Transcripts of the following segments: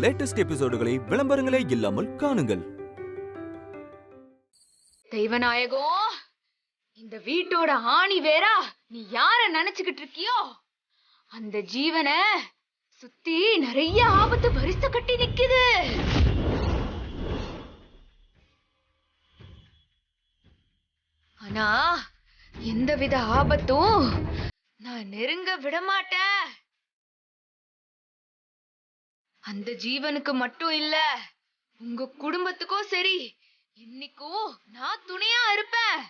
Latest எபிசோடுகளை விளம்பரங்களே இல்லாமல் காணுங்கள். தெய்வநாயகம், இந்த வீட்டோட ஆணி வேறா நீ யார நினைச்சுக்கிட்டு இருக்கியோ அந்த ஜீவனை சுத்தி நிறைய ஆபத்து வரிசை கட்டி நிக்குது. ஆனா எந்தவித ஆபத்தும் நான் நெருங்க விட மாட்டேன். அந்த ஜீவனுக்கு மட்டும் இல்ல, உங்க குடும்பத்துக்கும் சரி, இன்னைக்கும் நான் துணையா இருப்பேன்.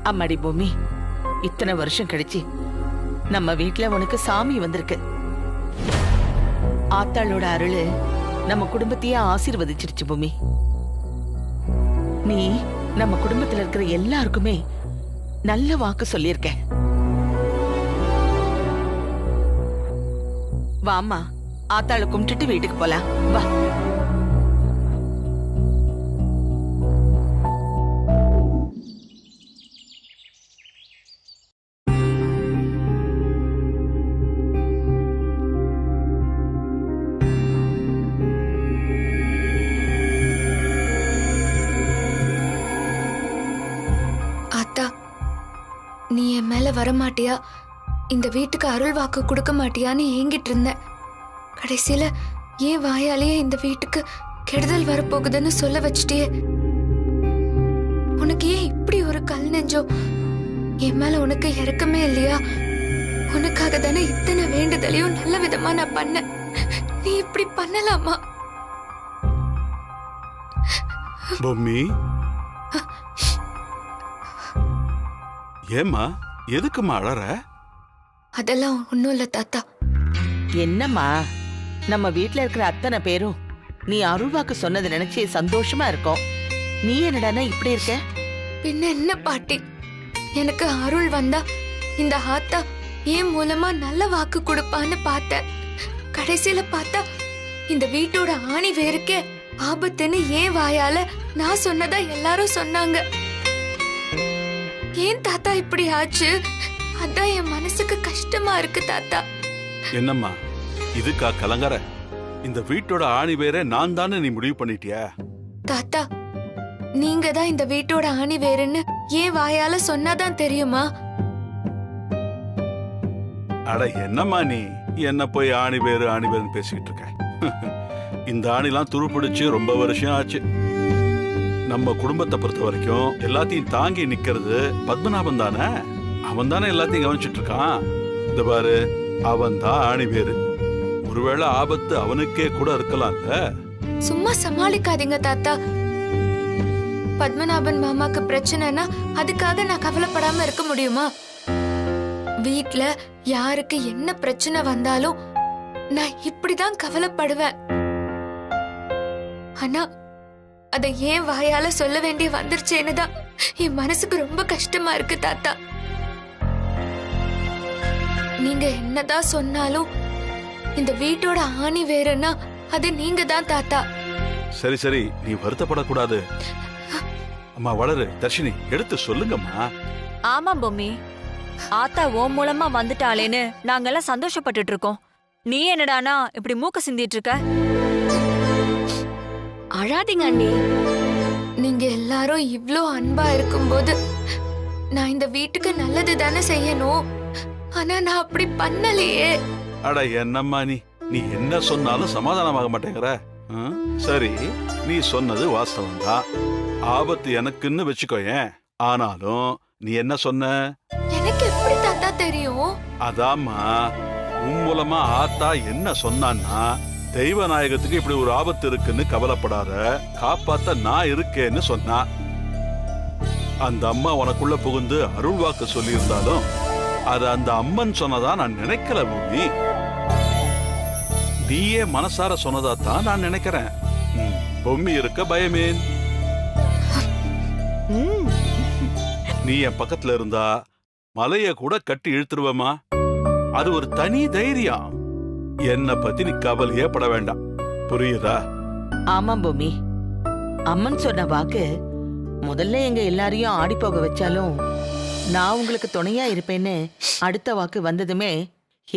அம்மாடி பூமி, இத்தனை வருஷம் கழிச்சு நம்ம வீட்டுல உனக்கு சாமி வந்திருக்கு. ஆத்தாளோட அருள் நம்ம குடும்பத்தையே ஆசீர்வதிச்சிருச்சு பூமி. நீ நம்ம குடும்பத்துல இருக்கிற எல்லாருக்குமே நல்ல வாக்கு சொல்லியிருக்க. வாமா, ஆத்தாளை கும்பிட்டுட்டு வீட்டுக்கு போலாம் வா. நீ என் மேல வரமாட்டியா, இந்த வீட்டுக்கு அருள் வாக்கு கொடுக்க மாட்டியான்னு ஏங்கிட்டு இருந்தேன். கடைசியில ஏன் வாயாலேயே இந்த வீட்டுக்கு கெடுதல் வரப்போகுதுன்னு சொல்ல வச்சுட்டே. உனக்கு ஏன் இப்படி ஒரு கல் நெஞ்சோ? என் மேல உனக்கு இறக்கமே இல்லையா? உனக்காக தானே இத்தனை வேண்டுதலையும் நல்ல விதமா நான் பண்ண. நீ இப்படி பண்ணலாமா? பொம்மி, ஏம்மா எதுக்குமா அழற? அதெல்லாம் ஒண்ணும் இல்ல தாத்தா. என்னம்மா, நம்ம வீட்டுல இருக்கிற அத்தனை பேரும் நீ அருள்வாக்கு சொன்னதை நினைச்சு சந்தோஷமா இருக்கோம். நீ என்னடானா இப்படி இருக்க? பின்ன என்ன பாட்டி, எனக்கு அருள் வந்தா இந்த ஆத்தா ஏன் மூலமா நல்ல வாக்கு கொடுப்பான்னு பார்த்தேன். கடைசியில பார்த்தா இந்த வீட்டோட ஆணி வேருக்கே ஆபத்துன்னு ஏன் வாயால நான் சொன்னதா எல்லாரும் சொன்னாங்க. ஏன் தாத்தா இப்படி ஆச்சு? அதான் என் மனசுக்கு கஷ்டமா இருக்கு தாத்தா. என்னம்மா இதுக்கா கலங்கற? இந்த வீட்டோட ஆணி வேற நான் தானே நீ முடிவு பண்ணிட்டியா? தாத்தா, நீங்க தான் இந்த வீட்டோட ஆணி வேறுன்னு ஏன் வாயால சொன்னாதான் தெரியுமா? அட என்னம்மா நீ என்ன போய் ஆணி வேறுன்னு பேசிக்கிட்டு இருக்க? இந்த ஆணிலாம் துருப்பிடிச்சு ரொம்ப வருஷம் ஆச்சு. நம்ம குடும்பத்தை பொறுத்த வரைக்கும் எல்லாத்தையும் தாங்கி நிக்கிறது பத்மநாபன் தானே. அவன் தானே எல்லாத்தையும் கவனிச்சுட்டு இருக்கான். இந்த பாரு, அவன் தான் ஆணி வேறு. ஒருவேளை ஆபத்து அவனுக்கே கூட இருக்கலாம்ல. சும்மா சமாளிக்காதீங்க தாத்தா. பத்மநாபன் மாமாக்கு பிரச்சனைனா அதுக்காக நான் கவலைப்படாம இருக்க முடியுமா? வீட்ல யாருக்கு என்ன பிரச்சனை வந்தாலும் நான் இப்படிதான் கவலைப்படுவேன். ஆனா அதை ஏன் வாயால சொல்ல வேண்டிய வந்துருச்சேன்னு தான் என் மனசுக்கு ரொம்ப கஷ்டமா இருக்கு தாத்தா. நீங்க என்னதான் சொன்னாலும் இந்த வீட்டோட ஆணி வேறன்னா அது நீங்க தான் தாத்தா. சரி சரி, நீ வருத்தப்படக்கூடாது. அம்மா வளரு, தர்ஷினி எடுத்து சொல்லுங்கம்மா. ஆமா பொம்மி, ஆத்தா ஓ மூலமா வந்துட்டாளேன்னு நாங்கெல்லாம் சந்தோஷப்பட்டுட்டு இருக்கோம். நீ என்னடானா இப்படி மூக்க சிந்திட்டு இருக்க? அழாதீங்க அண்ணி. நீங்க எல்லாரும் இவ்ளோ அன்பா இருக்கும்போது நான் இந்த வீட்டுக்கு நல்லது தானே செய்யணும். ஆனா நான் அப்படி பண்ணலையே. அட என்னம்மா நீ என்ன சொன்னாலும் சமாதானமாக மாட்டேங்கிற. சரி, நீ சொன்னது வாஸ்தவம் தான். ஆபத்து எனக்குன்னு வச்சுக்கோயேன். ஆனாலும் நீ என்ன சொன்ன? எனக்கு எப்படி தாத்தா தெரியும்? அதாம்மா, உன் மூலமா ஆத்தா என்ன சொன்னான்னா, தெய்வநாயகத்துக்கு இப்படி ஒரு ஆபத்து இருக்குன்னு கவலைப்படாத, காப்பாத்த நான் இருக்கேன்னு சொன்னா. அந்த அம்மா உனக்குள்ள புகுந்து அருள் வாக்கு சொல்லி இருந்தாலும் அது அந்த அம்மன் சொன்னதா நான் நினைக்கல பூமி. நீயே மனசார சொன்னதா தான் நான் நினைக்கிறேன். பொம்மி இருக்க பயமேன். நீ என் பக்கத்துல இருந்தா மலைய கூட கட்டி இழுத்துருவமா. அது ஒரு தனி தைரியம். என்ன பத்தி நீ கவலையே பட வேண்டாம், புரியுதா? ஆமாம் பூமி, அம்மன் சொன்ன வாக்கு முதல்ல எங்க எல்லாரையும் ஆடி போக வச்சாலும் நான் உங்களுக்கு துணையா இருப்பேன்னு அடுத்த வாக்கு வந்ததுமே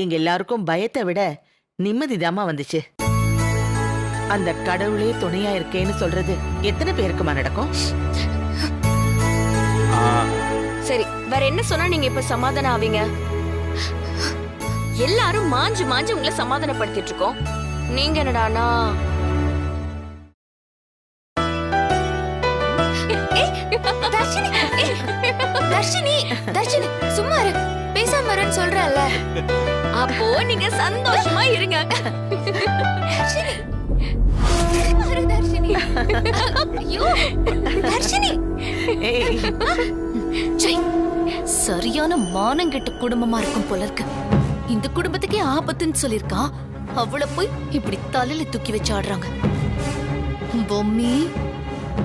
எங்க எல்லாருக்கும் பயத்தை விட நிம்மதிதாமா வந்துச்சு. அந்த கடவுளே துணையா இருக்கேன்னு சொல்றது எத்தனை பேருக்குமா நடக்கும்? சரி, வேற என்ன சொன்னா நீங்க இப்ப சமாதானம் ஆவீங்க? எல்லாரும் மாஞ்சு மாஞ்சு உங்களை சமாதானப்படுத்திட்டு இருக்கோம். நீங்க என்னடானா தர்ஷினி, தர்ஷினி சும்மா இரு, பேசாம இருன்னு சொல்றல. அப்போ நீங்க சந்தோஷமா இருங்க. தர்ஷினி, தர்ஷினி, ஐயோ தர்ஷினி. சரியான மானங்கெட்ட குடும்பமா இருக்கும் போல இருக்கு. இந்த குடும்பத்துக்கே ஆபத்துன்னு சொல்லிருக்கா, அவளை போய் இப்படி தலையில தூக்கி வச்சு ஆடுறாங்க. பொம்மி,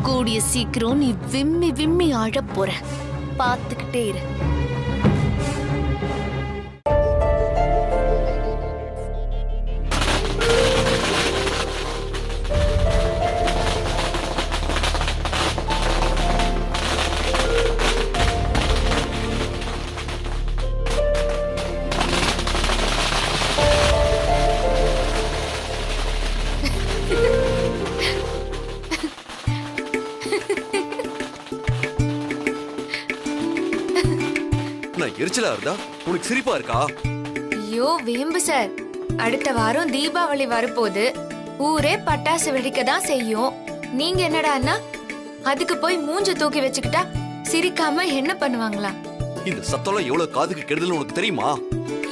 கூடிய சீக்கிரம் நீ விம்மி விம்மி ஆழ போற, பாத்துக்கிட்டே இரு. எரிச்சலா இருந்தா உனக்கு சிரிப்பா இருக்கா? ஐயோ வேம்பு சார், அடுத்த வாரம் தீபாவளி வரப்போது, ஊரே பட்டாசு வெடிக்க தான் செய்யும். நீங்க என்னடான்னா அதுக்கு போய் மூஞ்ச தூக்கி வச்சுக்கிட்டா சிரிக்காம என்ன பண்ணுவாங்களா? இந்த சத்தம்லாம் எவ்வளவு காதுக்கு கெடுதல் உனக்கு தெரியுமா?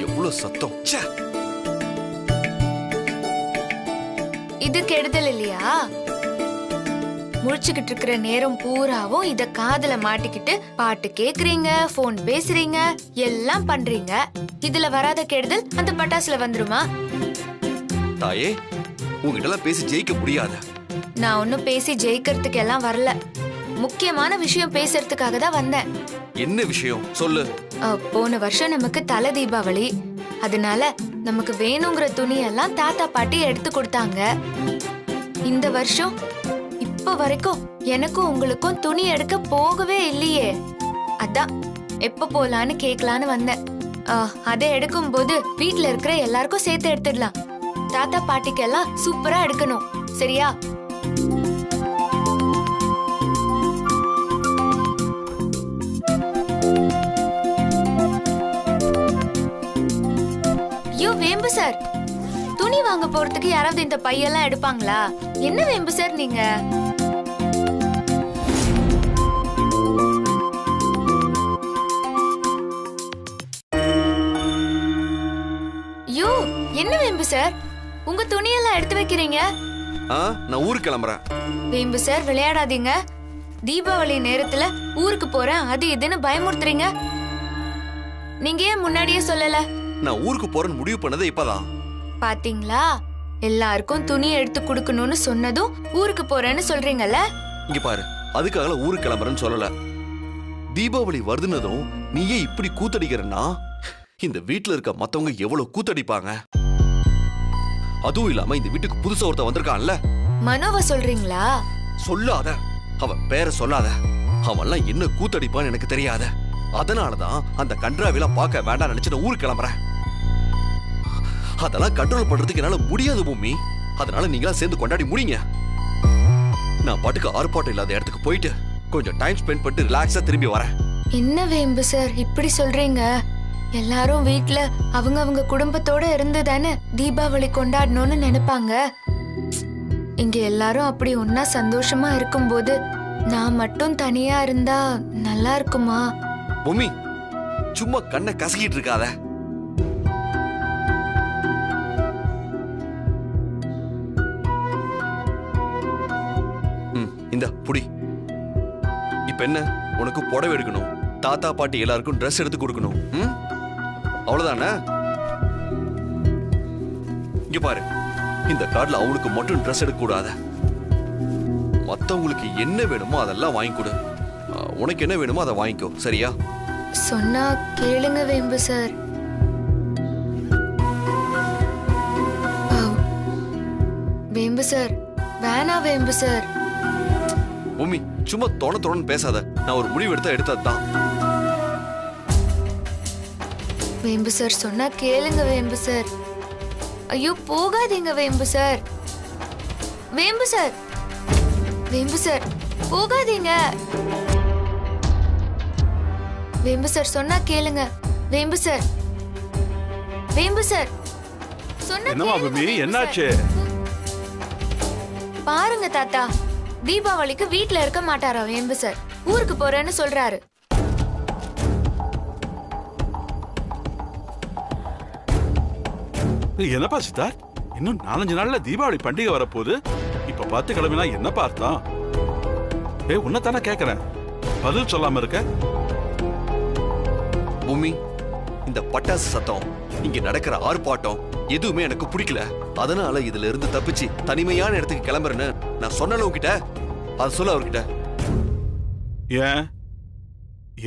எவ்வளவு சத்தம்! இது கெடுதல் இல்லையா? முழிச்சுக்கிட்டு இருக்கிற நேரம் பூராவும் இத காதுல மாட்டிக்கிட்டு பாட்டு கேக்குறீங்க, போன் பேசுறீங்க, எல்லாம் பண்றீங்க. இதுல வராத கெடுதல் அந்த பட்டாசுல வந்துருமா? தாயே, உங்ககிட்ட எல்லாம் பேசி ஜெயிக்க முடியாத. நான் ஒன்னும் பேசி ஜெயிக்கிறதுக்கு எல்லாம் வரல. முக்கியமான விஷயம் பேசுறதுக்காக தான் வந்தேன். என்ன விஷயம் சொல்லு. போன வருஷம் நமக்கு தலை தீபாவளி, அதனால நமக்கு வேணுங்கிற துணியெல்லாம் தாத்தா பாட்டி எடுத்து கொடுத்தாங்க. இந்த வருஷம் இப்ப வரைக்கும் எனக்கும் உங்களுக்கும் துணி எடுக்க போகவே இல்லையே. அதான் எப்ப போலான்னு கேக்கலான்னு வந்தேன். அதை எடுக்கும் போது வீட்டுல இருக்கிற எல்லாருக்கும் சேர்த்து எடுத்துடலாம். தாத்தா பாட்டிக்கெல்லாம் சூப்பரா எடுக்கணும், சரியா? ஐயோ வேம்பு சார், துணி வாங்க போறதுக்கு யாராவது இந்த பையெல்லாம் எடுப்பாங்களா? என்ன வேம்பு சார் நீங்க? ஐயோ என்ன வேம்பு சார், உங்க துணியெல்லாம் எடுத்து வைக்கிறீங்க? நான் ஊருக்கு கிளம்புறேன். வேம்பு சார் விளையாடாதீங்க. தீபாவளி நேரத்துல ஊருக்கு போறேன் அது இதுன்னு பயமுறுத்துறீங்க. நீங்க ஏன் முன்னாடியே சொல்லல? நான் ஊருக்கு போறேன்னு முடிவு பண்ணது இப்பதான். பாத்தீங்களா, எல்லாருக்கும் துணி எடுத்து கொடுக்கணும்னு சொன்னதும் ஊருக்கு போறேன்னு சொல்றீங்கல்ல. இங்க பாரு, அதுக்காக ஊருக்கு கிளம்புறேன்னு சொல்லல. தீபாவளி வருதுனதும் நீயே இப்படி கூத்தடிக்கிறன்னா இந்த வீட்டுல இருக்க மத்தவங்க எவ்வளவு கூத்தடிப்பாங்க. அதுவும் இல்லாம இந்த வீட்டுக்கு புதுசா ஒருத்த வந்திருக்கான்ல. மனோவ சொல்றீங்களா? சொல்லாத, அவன் பேரை சொல்லாத. அவன்லாம் என்ன கூத்தடிப்பான்னு எனக்கு தெரியாத. அதனாலதான் அந்த கன்றாவிலாம் பார்க்க வேண்டாம் நினைச்சு நான் ஊருக்கு கிளம்புறேன். அதெல்லாம் கண்ட்ரோல் பண்றதுக்கு என்னால முடியாது பூமி. அதனால நீங்களா சேர்ந்து கொண்டாடி முடிங்க. நான் பாட்டுக்கு ஆர்ப்பாட்டம் இல்லாத இடத்துக்கு போயிட்டு கொஞ்சம் டைம் ஸ்பெண்ட் பண்ணிட்டு ரிலாக்ஸா திரும்பி வரேன். என்ன வேம்பு சார் இப்படி சொல்றீங்க? எல்லாரும் வீட்ல அவங்க குடும்பத்தோட இருந்து தானே தீபாவளி கொண்டாடணும்னு நினைப்பாங்க. இங்க எல்லாரும் அப்படி ஒன்னா சந்தோஷமா இருக்கும்போது நான் மட்டும் தனியா இருந்தா நல்லா இருக்குமா? பூமி, சும்மா கண்ணை கசக்கிட்டு இருக்காத. இந்த புடி. இப்ப என்ன, உனக்கு புடவை எடுக்கணும், தாத்தா பாட்டி எல்லாருக்கும் ட்ரெஸ் எடுத்து கொடுக்கணும். அவ்வளவுதானே? இங்க பாரு, இந்த கார்டுல அவங்களுக்கு மட்டும் ட்ரெஸ் எடுக்க கூடாது. மத்தவங்களுக்கு என்ன வேணுமோ அதெல்லாம் வாங்கி கொடு. உனக்கு என்ன வேணுமோ அதை வாங்கிக்கோ, சரியா? சொன்னா கேளுங்க வேம்பு சார். வேம்பு சார் வேணா வேம்பு சார். பூமி, சும்மா தோணன்னு பேசாத. நான் ஒரு முடிவு எடுத்ததுதான். வேம்பு சார் சொன்னா கேளுங்க வேம்பு சார். ஐயோ போகாதீங்க வேம்பு சார். வேம்பு சார், வேம்பு சார் போகாதீங்க. வேம்பு சார் சொன்னா கேளுங்க. வேம்பு சார், வேம்பு சார் சொன்னா என்னமா பூமி, என்னாச்சு? பாருங்க தாத்தா, தீபாவளிக்கு வீட்ல இருக்க மாட்டாரா வேம்பு சார். ஊருக்கு போறேன்னு சொல்றாரு. என்னப்பா சித்தார்த், இன்னும் 4-5 நாள்ல தீபாவளி பண்டிகை வரப்போகுது. இப்ப பார்த்து கிளம்பினா என்னப்பா அர்த்தம்? உன்னதானே கேக்குறேன், பதில் சொல்லாம இருக்க. பூமி, இந்த பட்டாசு சத்தம், இங்க நடக்கிற ஆர்ப்பாட்டம் எதுவுமே எனக்கு பிடிக்கல. அதனால இதுல இருந்து தப்பிச்சு தனிமையான இடத்துக்கு கிளம்புறேன்னு நான் சொன்னல உன்கிட்ட. அது சொல்ல அவர்கிட்ட.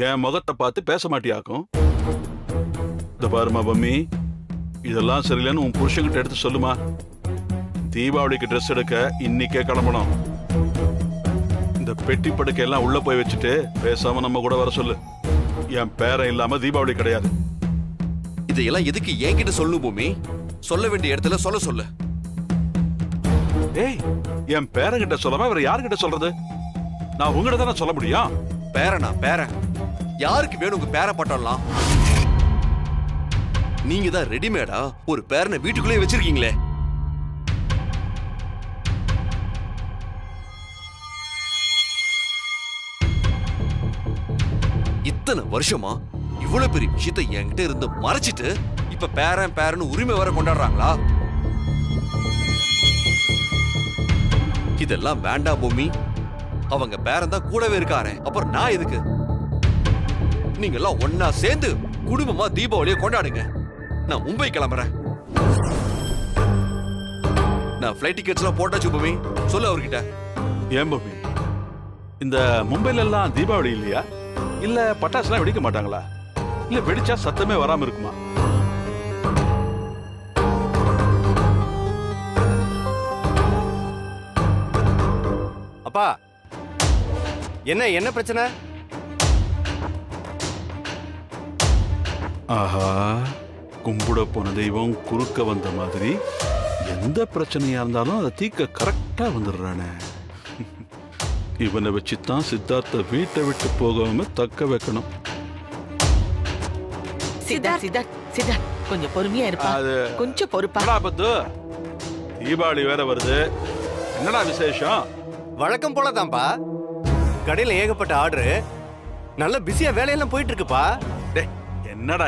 என் முகத்தை பார்த்து பேச மாட்டியாக்கும். இந்த பாருமா பொம்மி, இதெல்லாம் சரியில்லைன்னு உன் புருஷன்கிட்ட எடுத்து சொல்லுமா. தீபாவளிக்கு ட்ரெஸ் எடுக்க இன்னைக்கே கிளம்பணும். இந்த பெட்டி படுக்கை எல்லாம் உள்ள போய் வச்சுட்டு பேசாம நம்ம கூட வர சொல்லு. என் பேரன் இல்லாம தீபாவளி கிடையாது. இதையெல்லாம் எதுக்கு என்கிட்ட சொல்லணும் பூமி? சொல்ல வேண்டிய இடத்துல சொல்ல சொல்லு. என் பேரன்கிட்ட சொல்லாம வேற யாருக்கிட்ட சொல்றது? நான் உங்ககிட்ட தானே சொல்ல முடியும். பேரனா? பேரன் யாருக்கு வேணும் உங்க பேர பட்டம்லாம்? நீங்க தான் ரெடிமேடா ஒரு பேரனை வீட்டுக்குள்ளே வச்சிருக்கீங்களே. இத்தனை வருஷமா இவ்வளவு பெரிய விஷயத்தை என்கிட்ட இருந்து மறைச்சிட்டு இப்ப பேரன் உரிமை வர கொண்டாடுறாங்களா? இதெல்லாம் வேண்டாம் பூமி. அவங்க பேரன் தான் கூடவே இருக்காரு, அப்புறம் நான் எதுக்கு? நீங்க எல்லாம் ஒன்னா சேர்ந்து குடும்பமா தீபாவளியை கொண்டாடுங்க. நான் மும்பை கிளம்புறேன். நான் ஃப்ளைட் டிக்கெட்ஸ் எல்லாம் போட்டாச்சு பூமி. சொல்லு அவர்கிட்ட. ஏன் பூமி, இந்த மும்பைல எல்லாம் தீபாவளி இல்லையா? இல்ல பட்டாசுலாம் வெடிக்க மாட்டாங்களா? இல்ல வெடிச்சா சத்தமே வராம இருக்குமா? அப்பா, என்ன பிரச்சனை? ஆஹா, கும்பிட போன தெய்வம் குறுக்க வந்த மாதிரி எந்த பிரச்சனையா இருந்தாலும் அதை தீக்க கரெக்டா வந்துடுறானே. இவனை வச்சுதான் சித்தார்த்த வீட்டை விட்டு போகாம தக்க வைக்கணும். சித்தார்த் கொஞ்சம் பொறுமையா இருப்பா. கொஞ்சம் பொறுப்பா. பத்து, தீபாவளி வேற வருது. என்னடா விசேஷம்? வழக்கம் போலதான்ப்பா. கடையில ஏகப்பட்ட ஆர்டர், நல்ல பிஸியா வேலையெல்லாம் போயிட்டு இருக்குப்பா. என்னடா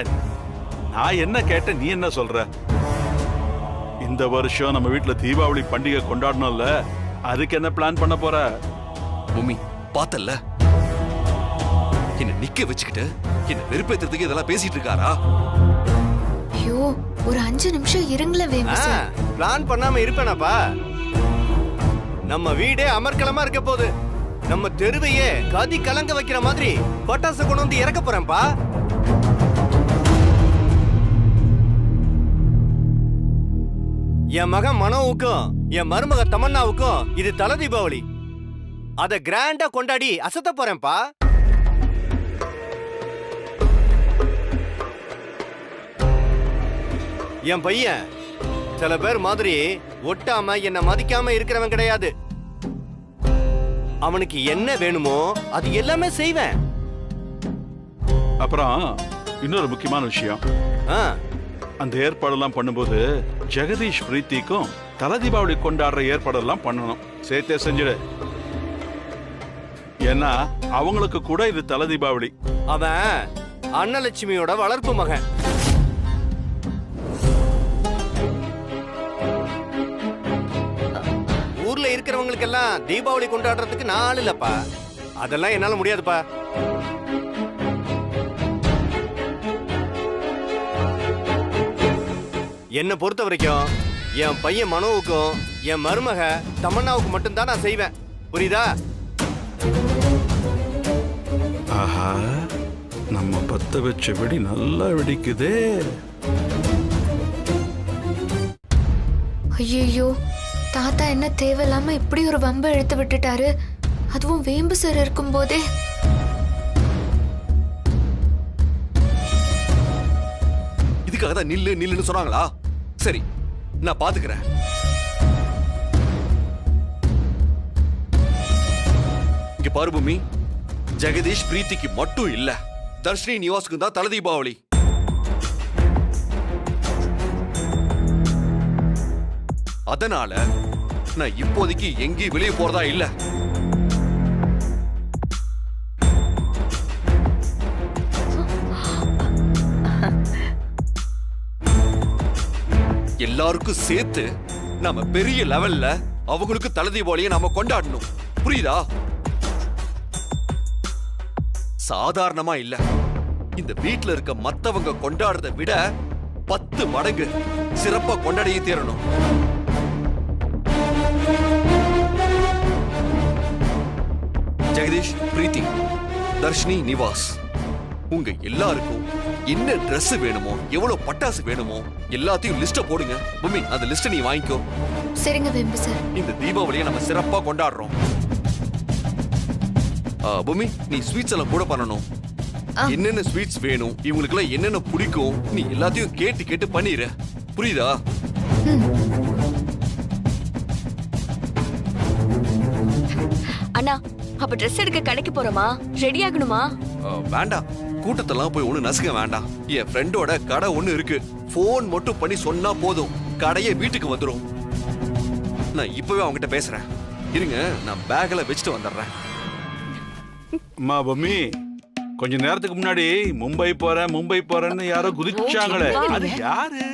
நான் என்ன கேட்டேன், நீ என்ன சொல்ற? இந்த வருஷம் நம்ம வீட்டுல தீபாவளி பண்டிகை கொண்டாடணும்ல, அதுக்கு என்ன பிளான் பண்ண போற? பூமி, பார்த்தல்ல, என்ன நிக்க வச்சுக்கிட்டு என்ன வெறுப்பேத்துறதுக்கு இதெல்லாம் பேசிட்டு இருக்காரா? ஐயோ, ஒரு 5 நிமிஷம் இருங்களேன் வேம்பு சார். பிளான் பண்ணாம இருப்பேனாப்பா? நம்ம வீடே அமர்க்கலமா இருக்க போகுது. நம்ம தெருவையே கதி கலங்க வைக்கிற மாதிரி பட்டாசு கொண்டு வந்து இறக்க போறேன்பா. என் மகன் மனோவுக்கும் என் மருமக தமன்னாவுக்கும் இது தல தீபாவளி. அத கிராண்டா கொண்டாடி அசத்த போறேன்பா. என் பையன் சில பேர் மாதிரி ஒட்டாம என்ன மதிக்காம இருக்கிறவன் கிடையாது. அவனுக்கு என்ன வேணுமோ அது எல்லாமே செய்வேன். அப்புறம் இன்னொரு முக்கியமான விஷயம், அந்த ஏற்பாடெல்லாம் பண்ணும்போது ஜெகதீஷ் பிரீத்திக்கும் தல தீபாவளி கொண்டாடுற ஏற்பாடெல்லாம் பண்ணணும். சேர்த்தே செஞ்சிடு. ஏன்னா அவங்களுக்கு கூட இது தல தீபாவளி. அவன் அன்னலட்சுமியோட வளர்ப்பு மகன். ஊர்ல இருக்கிறவங்களுக்கு எல்லாம் தீபாவளி கொண்டாடுறதுக்கு நாள் இல்லப்பா. அதெல்லாம் என்னால முடியாதுப்பா. என்ன பொறுத்த வரைக்கும் என் பையன் மனோவுக்கும் என் மருமக தமன்னாவுக்கு மட்டும்தான் நான் செய்வேன். புரியுதா? ஆஹா, நம்ம பத்த வச்ச வெடி நல்லா வெடிக்குதே. ஐயோ, தாத்தா என்ன தேவையில்லாம இப்படி ஒரு வம்பை இழுத்து விட்டுட்டாரு. அதுவும் வேம்பு சார் இருக்கும் போதே. இதுக்காக தான் நில்லு நில்லுன்னு சொன்னாங்களா? சரி, நான் பாத்துக்கிறேன். இங்க பாரு பூமி, ஜெகதீஷ் பிரீத்திக்கு மட்டும் இல்ல, தர்ஷினி நிவாஸுக்கு தான் தல தீபாவளி. அதனால நான் இப்போதைக்கு எங்கேயும் வெளியே போறதா இல்ல. எல்லாருக்கும் சேர்த்து நம்ம பெரிய லெவல்ல அவங்களுக்கு தல தீபாவளியை நாம கொண்டாடணும். புரியுதா? சாதாரணமா இல்ல, இந்த வீட்ல இருக்க மத்தவங்க கொண்டாடுறதை விட 10 மடங்கு சிறப்பா கொண்டாடியே தீரணும். ஜெகதீஷ், பிரீத்தி, தர்ஷினி, நிவாஸ், உங்க எல்லாருக்கும் என்ன Dress வேணுமோ, எவ்வளவு பட்டாசு வேணுமோ எல்லாத்தையும் லிஸ்ட போடுங்க. பூமி, அந்த லிஸ்ட நீ வாங்கிக்கோ. சரிங்க வேம்பு சார். இந்த தீபாவளியை நம்ம சிறப்பா கொண்டாடுறோம். பூமி, நீ ஸ்வீட்ஸ் எல்லாம் கூட பண்ணணும். என்னென்ன ஸ்வீட்ஸ் வேணும், இவங்களுக்கு எல்லாம் என்னென்ன பிடிக்கும், நீ எல்லாத்தையும் கேட்டு கேட்டு பண்ணிரு. புரியுதா? அண்ணா, அப்ப ட்ரெஸ் எடுக்க கடைக்கு போறோமா? ரெடி ஆகணுமா? வேண்டாம், கூட்டத்தெல்லாம் போய் ஒண்ணு நசுக்க வேண்டாம். என் ஃப்ரெண்டோட கடை ஒண்ணு இருக்கு. போன் மட்டும் பண்ணி சொன்னா போதும், கடையே வீட்டுக்கு வந்துடும். நான் இப்பவே அவங்ககிட்ட பேசுறேன். இருங்க, நான் பேக்ல வச்சுட்டு வந்துடுறேன். அம்மா பொம்மி, கொஞ்ச நேரத்துக்கு முன்னாடி மும்பை போறேன்னு யாரோ குதிச்சாங்களே, அது யாரு?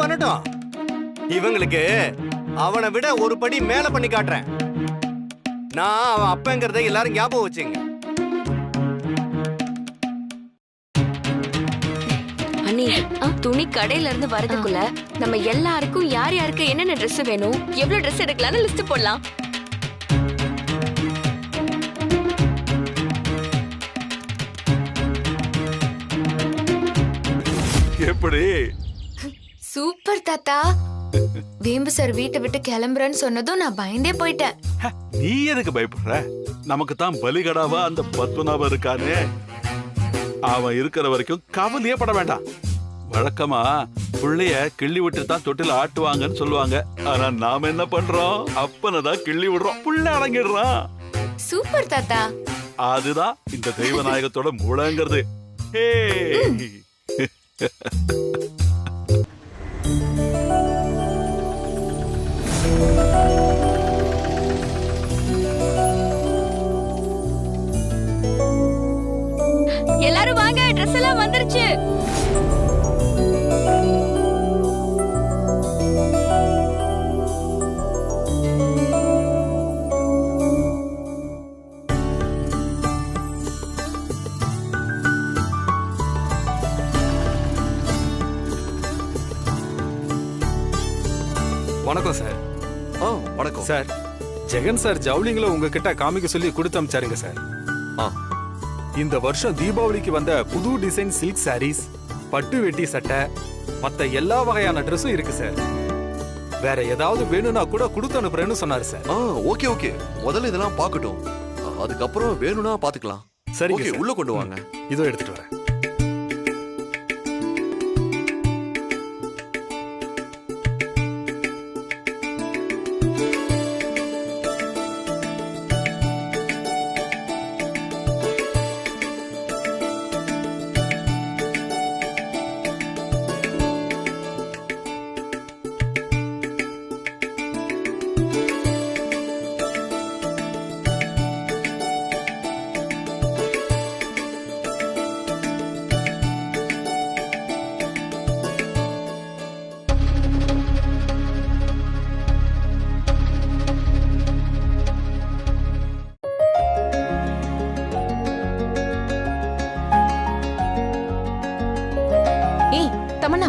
பண்ணட்டும். இவங்களுக்கு அவனை விட ஒரு படி மேல பண்ணி காட்டுறேன். நான் அவன் அப்பங்கிறத எல்லாரும் ஞாபகம் வச்சுங்க. அண்ணி, துணி கடையில இருந்து வரதுக்குள்ள நம்ம எல்லாருக்கும் யார் யாருக்கு என்னென்ன Dress வேணும், எவ்வளவு Dress எடுக்கலாம்னு லிஸ்ட் போடலாம். எப்படி? சூப்பர் தாத்தா. வேம்பு சார் வீட்டை விட்டு கிளம்புறேன்னு சொன்னதும் நான் பயந்தே போயிட்டேன். நீ எதுக்கு பயப்படுற? நமக்கு தான் பலிகடாவா அந்த பத்மநாபம் இருக்கானே, அவன் இருக்கிற வரைக்கும் கவலையே பட வேண்டாம். வழக்கமா புள்ளைய கிள்ளி விட்டு தான் தொட்டில ஆட்டுவாங்கன்னு சொல்லுவாங்க. ஆனா நாம என்ன பண்றோம்? அப்பனதான் கிள்ளி விடுறோம், புள்ள அடங்கிடுறான். சூப்பர் தாத்தா. அதுதான் இந்த தெய்வநாயகத்தோட மூலங்கிறது. எல்லாரும் வாங்க, Dress எல்லாம் வந்துருச்சு. வணக்கம் சார். வணக்கம் சார், ஜெகன் சார் ஜவுளிங்களை உங்ககிட்ட காமிக்க சொல்லி கொடுத்து அனுப்பிச்சாருங்க சார். இந்த வருஷம் தீபாவளிக்கு வந்த புது டிசைன் சில்க் சாரீஸ், பட்டு வெட்டி சட்டை, மத்த எல்லா வகையான ட்ரெஸ்ஸும் இருக்கு சார். வேற ஏதாவது வேணும்னா கூட கொடுத்து அனுப்புறேன்னு சொன்னாரு சார். ஓகே ஓகே, முதல்ல இதெல்லாம் பார்க்கட்டும், அதுக்கப்புறம் வேணும்னா பாத்துக்கலாம். சரிங்க சார். உள்ள கொண்டு வாங்க. இதோ எடுத்துட்டு வரேன். ஏய் தமன்னா,